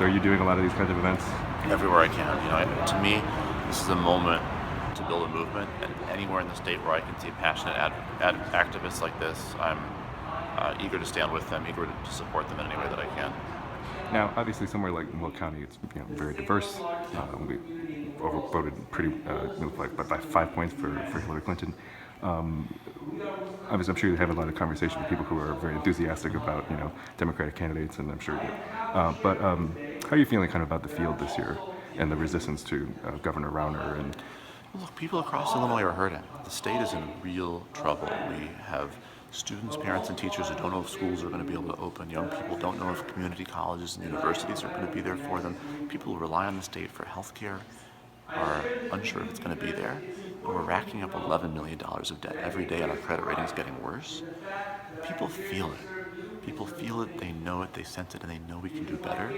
So are you doing a lot of these kinds of events? everywhere I can. To me, this is a moment to build a movement, and anywhere in the state where I can see passionate activists like this, I'm eager to stand with them, eager to support them in any way that I can. Now, obviously, somewhere like Will County, it's very diverse. We overvoted pretty by 5 points for Hillary Clinton. Um, Obviously, I'm sure you have a lot of conversation with people who are very enthusiastic about Democratic candidates, and I'm sure you. But how are you feeling kind of about the field this year and the resistance to Governor Rauner and Look, people across Illinois are hurting. The state is in real trouble. We have students, parents, and teachers who don't know if schools are going to be able to open. Young people don't know if community colleges and universities are going to be there for them. People who rely on the state for health care are unsure if it's going to be there. And we're racking up $11 million of debt every day, and our credit rating is getting worse. People feel it. People feel it, they know it, they sense it, and they know we can do better.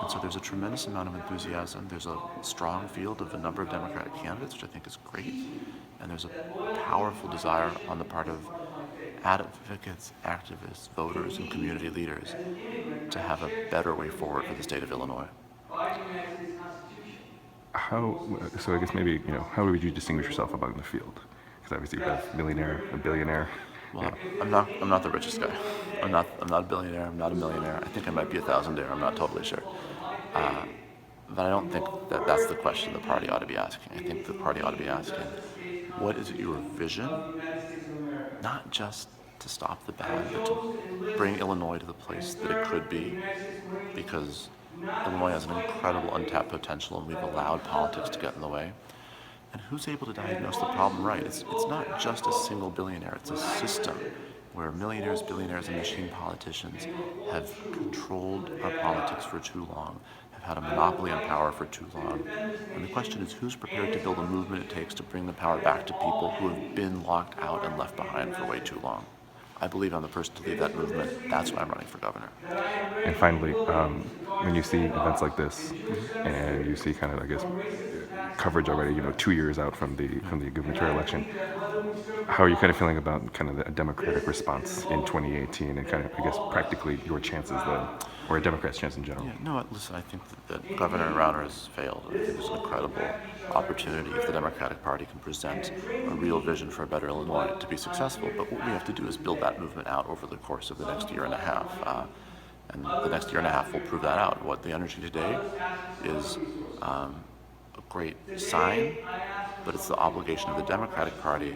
And so there's a tremendous amount of enthusiasm. There's a strong field of a number of Democratic candidates, which I think is great. And there's a powerful desire on the part of advocates, activists, voters, and community leaders to have a better way forward for the state of Illinois. how? So I guess maybe how would you distinguish yourself among the field? Because obviously you have millionaire, a billionaire. Well, I'm not the richest guy. I'm not a billionaire. I'm not a millionaire. I think I might be a thousandaire. I'm not totally sure. Uh, but I don't think that that's the question the party ought to be asking. I think the party ought to be asking, what is your vision? Not just to stop the bad, but to bring Illinois to the place that it could be, because Illinois has an incredible untapped potential, and we've allowed politics to get in the way. And who's able to diagnose the problem right? It's not just a single billionaire, it's a system where millionaires, billionaires, and machine politicians have controlled our politics for too long, have had a monopoly on power for too long. And the question is, who's prepared to build a movement it takes to bring the power back to people who have been locked out and left behind for way too long? I believe I'm the person to lead that movement. That's why I'm running for governor. And finally, when you see events like this, and you see kind of, I guess, coverage already, 2 years out from the gubernatorial election, how are you kind of feeling about kind of the Democratic response in 2018, and kind of, I guess, practically your chances then, or a Democrat's chance in general? Yeah, no, listen, I think that Governor Rauner has failed. I think there's an incredible opportunity if the Democratic Party can present a real vision for a better Illinois to be successful. But what we have to do is build that movement out over the course of the next year and a half. And the next year and a half will prove that out. What the energy today is a great sign, but it's the obligation of the Democratic Party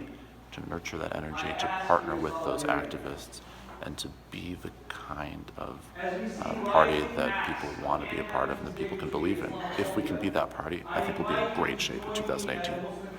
to nurture that energy, to partner with those activists, and to be the kind of party that people want to be a part of and that people can believe in. If we can be that party, I think we'll be in great shape in 2018.